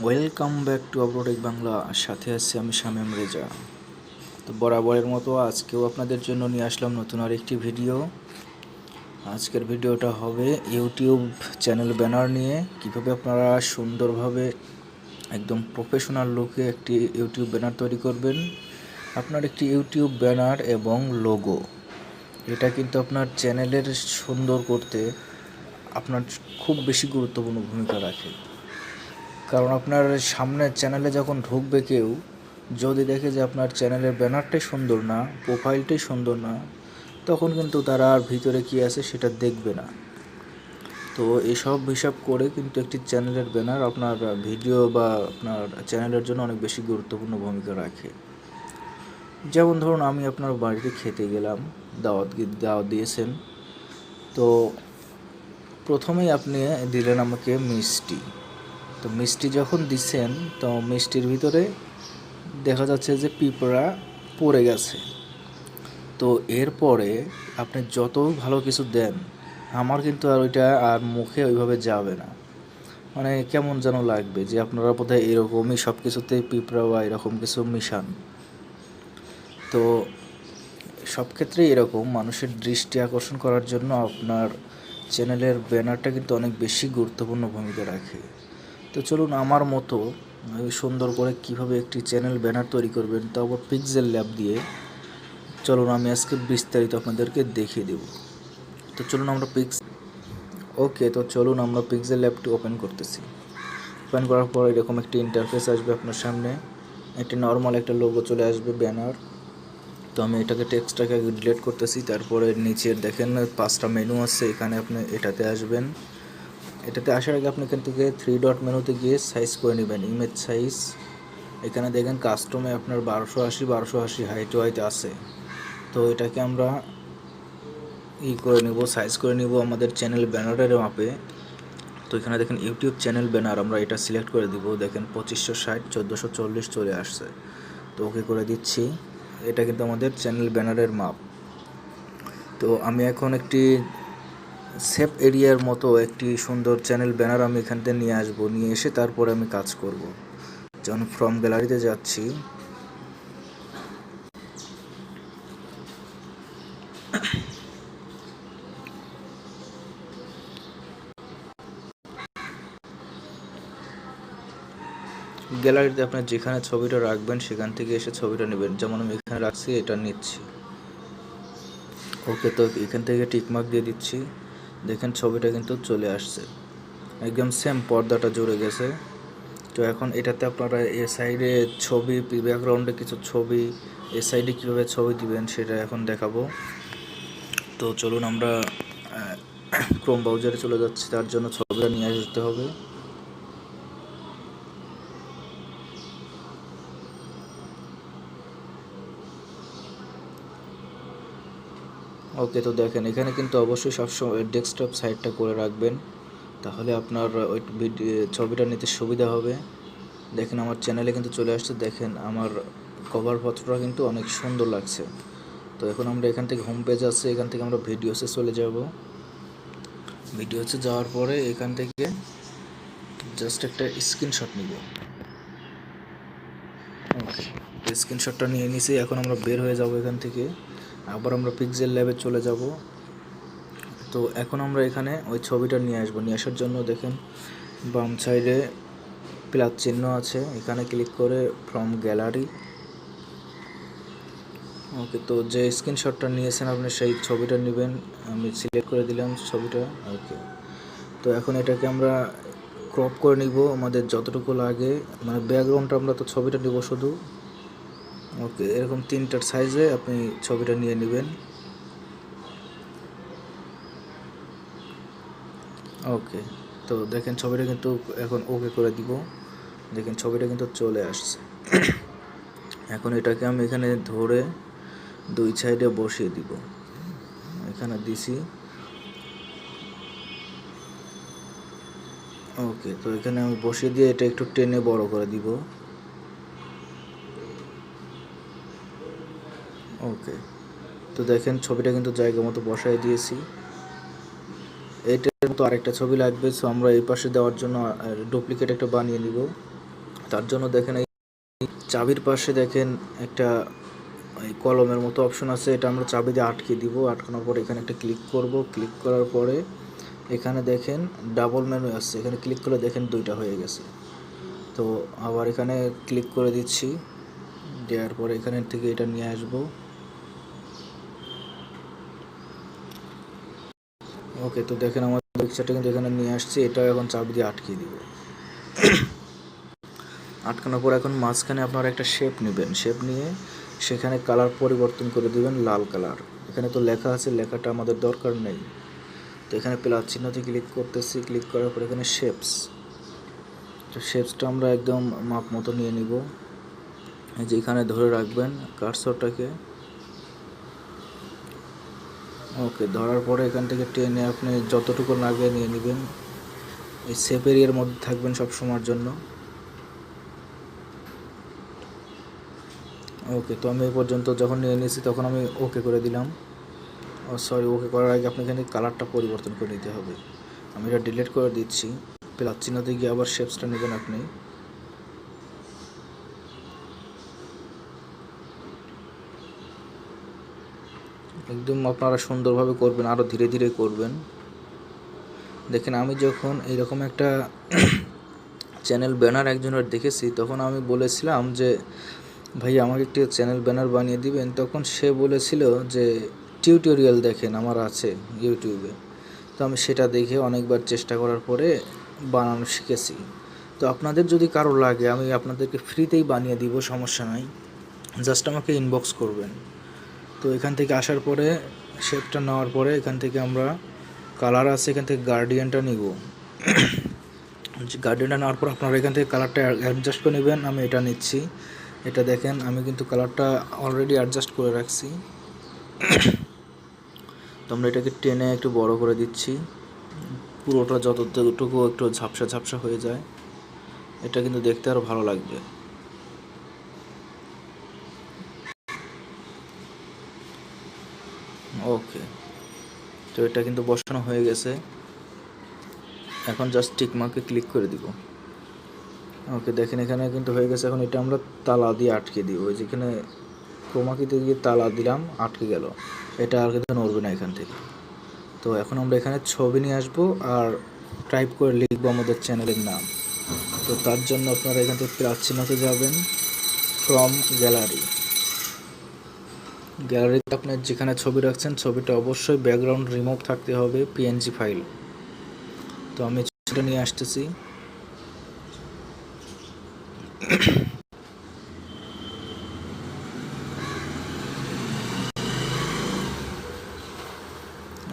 Welcome back to Avro Bangla. সাথে আছি আমি শামীম রেজা। তো বরাবরের মতো আজকেও আপনাদের জন্য নিয়ে আসলাম নতুন আরেকটি ভিডিও। আজকের ভিডিওটা হবে ইউটিউব চ্যানেল ব্যানার নিয়ে, কিভাবে আপনারা সুন্দরভাবে একদম প্রফেশনাল লুকে একটি ইউটিউব ব্যানার তৈরি করবেন। আপনার একটি ইউটিউব ব্যানার এবং লোগো, এটা কিন্তু আপনার চ্যানেলের সুন্দর করতে আপনার খুব বেশি গুরুত্বপূর্ণ ভূমিকা রাখে। কারণ আপনার সামনের চ্যানেলে যখন ঢুকবে কেউ, যদি দেখে যে আপনার চ্যানেলের ব্যানারটাই সুন্দর না, প্রোফাইলটাই সুন্দর না, তখন কিন্তু তারা আর ভিতরে কী আছে সেটা দেখবে না। তো এসব হিসাব করে কিন্তু একটি চ্যানেলের ব্যানার আপনার ভিডিও বা আপনার চ্যানেলের জন্য অনেক বেশি গুরুত্বপূর্ণ ভূমিকা রাখে। যেমন ধরুন, আমি আপনার বাড়িতে খেতে গেলাম, দাওয়াত দিয়েছেন, তো প্রথমেই আপনি দিলেন আমাকে মিষ্টি। তো মিষ্টি যখন দিচ্ছেন, তো মিষ্টির ভিতরে দেখা যাচ্ছে যে পিঁপড়া পড়ে গেছে। তো এরপরে আপনি যত ভালো কিছু দেন, আমার কিন্তু আর ওইটা আর মুখে ওইভাবে যাবে না। মানে কেমন যেন লাগবে যে আপনারা বোধহয় এরকমই সব কিছুতেই পিঁপড়া বা এরকম কিছু মিশান। তো সব ক্ষেত্রেই এরকম মানুষের দৃষ্টি আকর্ষণ করার জন্য আপনার চ্যানেলের ব্যানারটা কিন্তু অনেক বেশি গুরুত্বপূর্ণ ভূমিকা রাখে। তো চলুন, আমার মতো সুন্দর করে কিভাবে একটি চ্যানেল ব্যানার তৈরি করবেন, তাও আবার পিক্সেল ল্যাব দিয়ে, চলুন আমি আজকে বিস্তারিত আপনাদেরকে দেখিয়ে দেব। তো চলুন আমরা চলুন আমরা পিক্সেল ল্যাবটি ওপেন করতেছি। ওপেন করার পর এরকম একটি ইন্টারফেস আসবে আপনার সামনে। একটি নর্মাল একটা লোগো চলে আসবে, ব্যানার। তো আমি এটাকে টেক্সটটাকে ডিলিট করতেছি। তারপরে নিচের দেখেন 5টা মেনু আছে, এখানে আপনি এটাতে আসবেন। এটাতে আসার আগে আপনি এখান থেকে 3 ডট মেনুতে গিয়ে সাইজ করে নেবেন, ইমেজ সাইজ। এখানে দেখেন কাস্টমে আপনার 1280 হাইট ওয়াইট আছে। তো এটাকে আমরা করে নেব, সাইজ করে নেব আমাদের চ্যানেল ব্যানারের মাপে। তো এখানে দেখেন ইউটিউব চ্যানেল ব্যানার, আমরা এটা সিলেক্ট করে দিব। দেখেন 2560 1440 চলে আসছে। তো ওকে করে দিচ্ছি। এটা কিন্তু আমাদের চ্যানেল ব্যানারের মাপ। তো আমি এখন একটি সেফ এরিয়ার মতো একটি সুন্দর চ্যানেল ব্যানার আমি এখান থেকে নিয়ে আসবো, নিয়ে এসে তারপরে আমি কাজ করব। যখন ফ্রম গ্যালারিতে যাচ্ছি, গ্যালারিতে আপনার যেখানে ছবিটা রাখবেন সেখান থেকে এসে ছবিটা নেবেন। যেমন আমি এখানে রাখছি, এটা নিচ্ছি। ওকে, তো এখান থেকে টিকমার্ক দিয়ে দিচ্ছি। দেখেন ছবিটা কিন্তু চলে আসছে, একদম সেম পর্দাটা জুড়ে গেছে। তো এখন এটাতে আপনারা এ সাইডে ছবি, ব্যাকগ্রাউন্ডে কিছু ছবি, এ সাইডে কীভাবে ছবি দিবেন সেটা এখন দেখাবো। তো চলুন আমরা ক্রোম ব্রাউজারে চলে যাচ্ছি, তার জন্য ছবিটা নিয়ে আসতে হবে। ওকে, তো দেখেন এখানে কিন্তু অবশ্যই সবসময় ডেস্কটপ সাইডটা করে রাখবেন, তাহলে আপনার ওই ছবিটা নিতে সুবিধা হবে। দেখেন আমার চ্যানেলে কিন্তু চলে আসছে, দেখেন আমার কভার পত্রটা কিন্তু অনেক সুন্দর লাগছে। তো এখন আমরা এখান থেকে হোম পেজ আছে, এখান থেকে আমরা ভিডিওসে চলে যাব। ভিডিওসে যাওয়ার পরে এখান থেকে জাস্ট একটা স্ক্রিনশট নিব। ওকে, স্ক্রিনশটটা নিয়ে নিছি। এখন আমরা বের হয়ে যাব এখান থেকে, আবার আমরা পিক্সেল ল্যাবে চলে যাব। তো এখন আমরা এখানে ওই ছবিটা নিয়ে আসবো। নিয়ে আসার জন্য দেখেন বাম সাইডে প্লাস চিহ্ন আছে, এখানে ক্লিক করে ফ্রম গ্যালারি। ওকে, তো যে স্ক্রিনশটটা নিয়েছেন আপনি সেই ছবিটা নেবেন। আমি সিলেক্ট করে দিলাম ছবিটা। ওকে, তো এখন এটাকে আমরা ক্রপ করে নিব আমাদের যতটুকু লাগে, মানে ব্যাকগ্রাউন্ডটা আমরা তো ছবিটা নিব শুধু। ওকে, এরকম 3টার সাইজে আপনি ছবিটা নিয়ে নেবেন। ওকে, তো দেখেন ছবিটা কিন্তু এখন ওকে করে দিব। দেখেন ছবিটা কিন্তু চলে আসছে। এখন এটাকে আমি এখানে ধরে 2 সাইডে বসিয়ে দিব। এখানে দিছি। ওকে, তো এখানে আমি বসিয়ে দিয়ে এটা একটু টেনে বড় করে দিব। ওকে, তো দেখেন ছবিটা কিন্তু জায়গা মতো বসাই দিয়েছি। এইটার মতো আরেকটা ছবি লাগবে, সো আমরা এই পাশে দেওয়ার জন্য ডুপ্লিকেট একটা বানিয়ে নিব। তার জন্য দেখেন এই চাবির পাশে দেখেন একটা এই কলমের মতো অপশন আছে, এটা আমরা চাবি দিয়ে আটকে দিব। আটকানোর পরে এখানে একটা ক্লিক করব। ক্লিক করার পরে এখানে দেখেন ডাবল মেনু আছে, এখানে ক্লিক করলে দেখেন দুইটা হয়ে গেছে। তো আবার এখানে ক্লিক করে দিচ্ছি, দেওয়ার পরে এখানে থেকে এটা নিয়ে আসব। ওকে, তো দেখেন আমার পিকচারটা কিন্তু এখানে নিয়ে আসছি, এটা এখন চাবি দিয়ে আটকে দিব। আটকানোর পর এখন মাঝখানে আপনারা একটা শেপ নেবেন, শেপ নিয়ে সেখানে কালার পরিবর্তন করে দিবেন লাল কালার। এখানে তো লেখা আছে, লেখাটা আমাদের দরকার নেই। তো এখানে প্লাস চিহ্নতে ক্লিক করতেছি, ক্লিক করার পর এখানে শেপস, তো শেপসটা আমরা একদম মাপ মতো নিয়ে নিব। এই যে এখানে ধরে রাখবেন কার্সরটাকে। ওকে, ধরার পরে এখান থেকে টেনে আপনি যতটুকু লাগে নিয়ে নেবেন। এই শেপ এরিয়ার মধ্যে থাকবেন সব সময়ের জন্য। ওকে, তো আমি এই পর্যন্ত যখন নিয়ে নিয়েছি তখন আমি ওকে করে দিলাম। ও সরি, ওকে করার আগে আপনি এখানে কালারটা পরিবর্তন করে নিতে হবে। আমি এটা ডিলিট করে দিচ্ছি। প্লাস চিহ্নতে গিয়ে আবার শেপসটা নেবেন আপনি। একদম আপনারা সুন্দরভাবে করবেন, আরও ধীরে ধীরে করবেন। দেখেন আমি যখন এইরকম একটা চ্যানেল ব্যানার একজনের দেখেছি, তখন আমি বলেছিলাম যে ভাই আমাকে একটি চ্যানেল ব্যানার বানিয়ে দিবেন। তখন সে বলেছিল যে টিউটোরিয়াল দেখেন আমার আছে ইউটিউবে। তো আমি সেটা দেখে অনেকবার চেষ্টা করার পরে বানানো শিখেছি। তো আপনাদের যদি কারো লাগে আমি আপনাদেরকে ফ্রিতেই বানিয়ে দিব, সমস্যা নাই, জাস্ট আমাকে ইনবক্স করবেন। তো এখান থেকে আসার পরে শেপটা নেওয়ার পরে এখান থেকে আমরা কালার আছে, এখান থেকে গার্ডিয়ানটা নিব। গার্ডিয়ানটা নেওয়ার পর আপনারা এখান থেকে কালারটা অ্যাডজাস্ট করে নেবেন। আমি এটা নিচ্ছি, এটা দেখেন আমি কিন্তু কালারটা অলরেডি অ্যাডজাস্ট করে রাখছি। তো আমরা এটাকে টেনে একটু বড় করে দিচ্ছি, পুরোটা যতটুকু একটু ঝাপসা ঝাপসা হয়ে যায়, এটা কিন্তু দেখতে আরও ভালো লাগবে। ওকে, তো এটা কিন্তু বসানো হয়ে গেছে। এখন জাস্ট টিক মার্কে ক্লিক করে দিব। ওকে, দেখেন এখানে কিন্তু হয়ে গেছে। এখন এটা আমরা তালা দিয়ে আটকে দিব। ওই যেখানে ক্রোমাকিতে গিয়ে তালা দিলাম, আটকে গেল, এটা আর কিন্তু নড়বে না এখান থেকে। তো এখন আমরা এখানে ছবি নিয়ে আসবো আর টাইপ করে লিখবো আমাদের চ্যানেলের নাম। তো তার জন্য আপনারা এখান থেকে প্লাস চিহ্নতে যাবেন, ফ্রম গ্যালারি। গ্যালারিতে আপনার যেখানে ছবি রাখছেন ছবিটা অবশ্যই ব্যাকগ্রাউন্ড রিমুভ থাকতে হবে, পিএনজি ফাইল। তো আমি সেটা নিয়ে আসতেছি।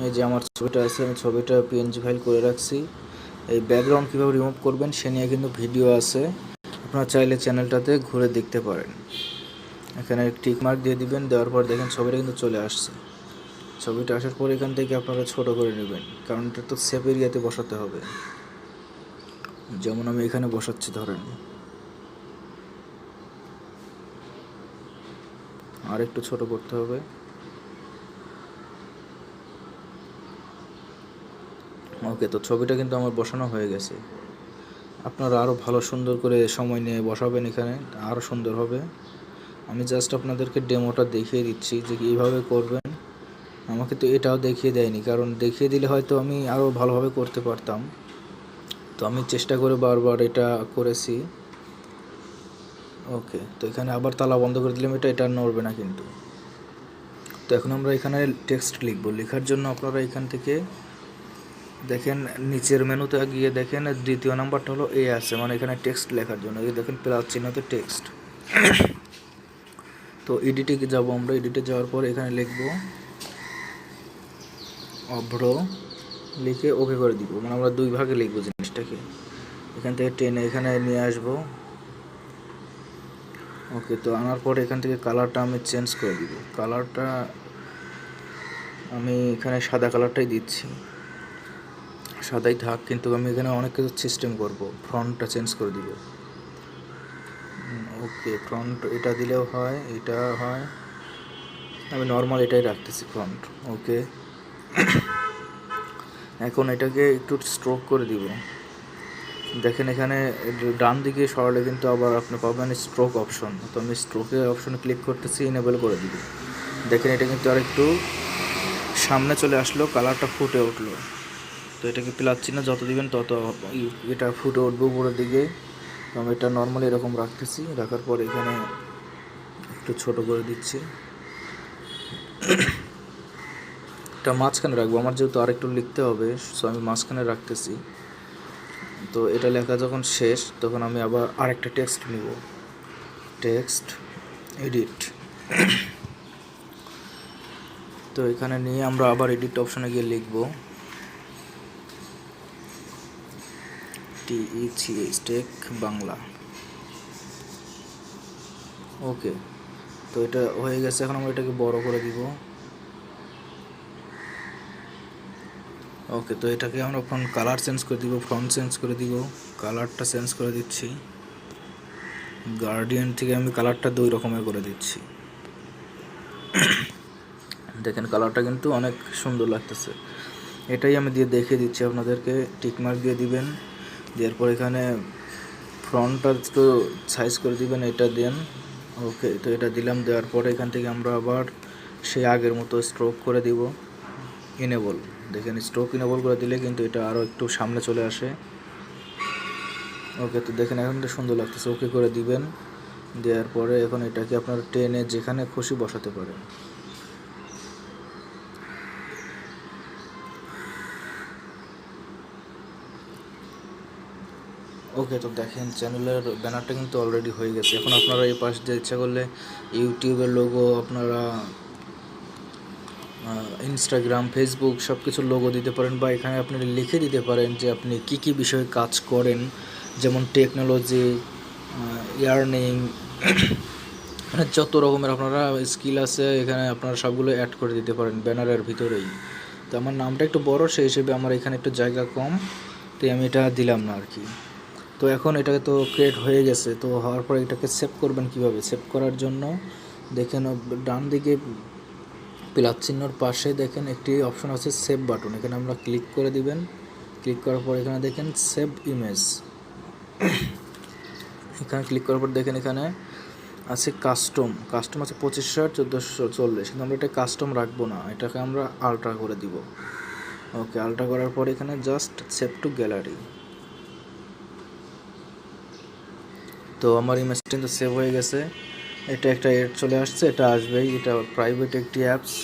এই যে আমার ছবিটা আছে, আমি ছবিটা পিএনজি ফাইল করে রাখছি। এই ব্যাকগ্রাউন্ড কীভাবে রিমুভ করবেন সে নিয়ে কিন্তু ভিডিও আছে, আপনারা চাইলে চ্যানেলটাতে ঘুরে দেখতে পারেন। এখানে টিক মার্ক দিয়ে দিবেন, দেওয়ার পর দেখেন ছবিটা কিন্তু চলে আসছে। ছবিটা আসার পর এখান থেকে আপনারা ছোট করে নেবেন, কারণ এটা তো সেভ এরিয়াতে বসাতে হবে। যেমন আমি এখানে বসাচ্ছি, ধরেন আর একটু ছোট করতে হবে। ওকে, তো ছবিটা কিন্তু আমার বসানো হয়ে গেছে। আপনারা আরও ভালো সুন্দর করে সময় নিয়ে বসাবেন, এখানে আরও সুন্দর হবে। আমি জাস্ট আপনাদেরকে ডেমোটা দেখিয়ে দিচ্ছি যে কীভাবে করবেন। আমাকে তো এটাও দেখিয়ে দেয়নি, কারণ দেখিয়ে দিলে হয়তো আমি আরও ভালোভাবে করতে পারতাম। তো আমি চেষ্টা করে বারবার এটা করেছি। ওকে, তো এখানে আবার তালা বন্ধ করে দিলাম, এটা নড়বে না কিন্তু। তো এখন আমরা এখানে টেক্সট লিখবো। লেখার জন্য আপনারা এখান থেকে দেখেন নিচের মেনুতে গিয়ে দেখেন দ্বিতীয় নাম্বারটা হলো এ আছে, মানে এখানে টেক্সট লেখার জন্য। এই দেখেন প্লাস চিহ্নতে টেক্সট। তো এডিটে যাবো আমরা। এডিটে যাওয়ার পর এখানে লিখবো অভ্র, লিখে ওকে করে দিব। মানে আমরা দুই ভাগে লিখবো জিনিসটাকে। এখান থেকে টেনে এখানে নিয়ে আসবো। ওকে, তো আনার পরে এখান থেকে কালারটা আমি চেঞ্জ করে দিব। কালারটা আমি এখানে সাদা কালারটাই দিচ্ছি, সাদাই থাক, কিন্তু আমি এখানে অনেক কিছু সিস্টেম করব। ফ্রন্টটা চেঞ্জ করে দিব। ওকে, ফ্রন্ট এটা দিলেও হয়, এটা হয়, আমি নর্মাল এটাই রাখতেছি ফ্রন্ট। ওকে, এখন এটাকে একটু স্ট্রোক করে দিব, দেখেন এখানে ডান দিকে সরালে কিন্তু আবার আপনি পাবেন স্ট্রোক অপশন। তো আমি স্ট্রোকের অপশনে ক্লিক করতেছি, এনেবল করে দিব। দেখেন এটা কিন্তু আর একটু সামনে চলে আসলো, কালারটা ফুটে উঠলো। তো এটাকে প্লাস চিহ্ন যত দিবেন তত এটা ফুটে উঠবে উপরের দিকে। তো আমি এটা নর্মালি এরকম রাখতেছি, রাখার পর এখানে একটু ছোট করে দিচ্ছি। এটা মাঝখানে রাখবো, আমার যেহেতু আর একটু লিখতে হবে, সো আমি মাঝখানে রাখতেছি। তো এটা লেখা যখন শেষ তখন আমি আবার আরেকটা টেক্সট নিব, টেক্সট এডিট। তো এখানে নিয়ে আমরা আবার এডিট অপশনে গিয়ে লিখব TECH টেক বাংলা। ওকে, তো এটা হয়ে গেছে। এখন আমরা এটাকে বড় করে দিব। ওকে, তো এটাকে আমরা ফন্ট কালার চেঞ্জ করে দিব, ফন্ট চেঞ্জ করে দিব, কালারটা চেঞ্জ করে দিচ্ছি। গার্ডিয়ান থেকে আমি কালারটা 2 রকমের করে দিচ্ছি। দেখেন কালারটা কিন্তু অনেক সুন্দর লাগতেছে। এটাই আমি দিয়ে দেখিয়ে দিচ্ছি আপনাদেরকে। টিকমার্ক দিয়ে দিবেন, দেওয়ার পর এখানে ফ্রন্টটা একটু সাইজ করে দিবেন, এটা দেন। ওকে, তো এটা দিলাম। দেওয়ার পরে এখান থেকে আমরা আবার সেই আগের মতো স্ট্রোক করে দিব, ইনেবল। দেখেন স্ট্রোক ইনেবল করে দিলে কিন্তু এটা আরও একটু সামনে চলে আসে। ওকে, তো দেখেন এখন এটা সুন্দর লাগতেছে। ওকে করে দিবেন, দেওয়ার পরে এখন এটাকে আপনারা টেনে যেখানে খুশি বসাতে পারেন। ওকে, তো দেখেন চ্যানেলের ব্যানারটা কিন্তু অলরেডি হয়ে গেছে। এখন আপনারা এই পাশ দিয়ে ইচ্ছা করলে ইউটিউবের লোগো, আপনারা ইনস্টাগ্রাম, ফেসবুক সব কিছুর লোগো দিতে পারেন, বা এখানে আপনি লিখে দিতে পারেন যে আপনি কী কী বিষয়ে কাজ করেন, যেমন টেকনোলজি, ইয়ার্নিং, মানে যত রকমের আপনারা স্কিল আছে এখানে আপনারা সবগুলো অ্যাড করে দিতে পারেন ব্যানারের ভিতরেই। তো আমার নামটা একটু বড়, সেই হিসেবে আমার এখানে একটু জায়গা কম, তাই আমি এটা দিলাম না আর কি। তো এখন এটাকে তো ক্রিয়েট হয়ে গেছে। তো হওয়ার পরে এটাকে সেভ করবেন কিভাবে? সেভ করার জন্য দেখেন ডান দিকে প্লাস চিহ্নর পাশে দেখেন একটি অপশন আছে সেভ বাটন, এখানে আমরা ক্লিক করে দিবেন। ক্লিক করার পর এখানে দেখেন সেভ ইমেজ, এখানে ক্লিক করার পর দেখেন এখানে আছে কাস্টম আছে 2560/1440, কিন্তু আমরা এটা কাস্টম রাখবো না, এটাকে আমরা আলট্রা করে দিব। ওকে, আলট্রা করার পর এখানে জাস্ট সেভ টু গ্যালারি। তো আমার ইমেজটা কিন্তু সেভ হয়ে গেছে। এটা একটা এড চলে আসছে, এটা আসবেই, এটা প্রাইভেট একটি অ্যাপস।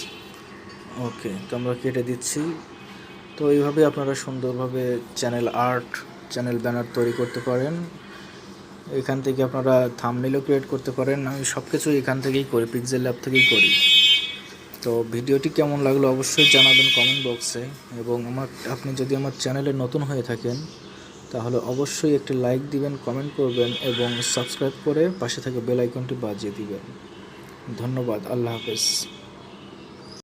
ওকে, তো আমরা কেটে দিচ্ছি। তো এইভাবে আপনারা সুন্দরভাবে চ্যানেল আর্ট, চ্যানেল ব্যানার তৈরি করতে পারেন। এখান থেকে আপনারা থাম্বনেলও ক্রিয়েট করতে পারেন। আমি সব কিছু এখান থেকেই করি, পিক্সেল ল্যাব থেকেই করি। তো ভিডিওটি কেমন লাগলো অবশ্যই জানাবেন কমেন্ট বক্সে, এবং আপনি যদি আমার চ্যানেলে নতুন হয়ে থাকেন তাহলে অবশ্যই একটি লাইক দিবেন, কমেন্ট করবেন এবং সাবস্ক্রাইব করে পাশে থাকা বেল আইকনটি বাজিয়ে দিবেন। ধন্যবাদ, আল্লাহ হাফেজ।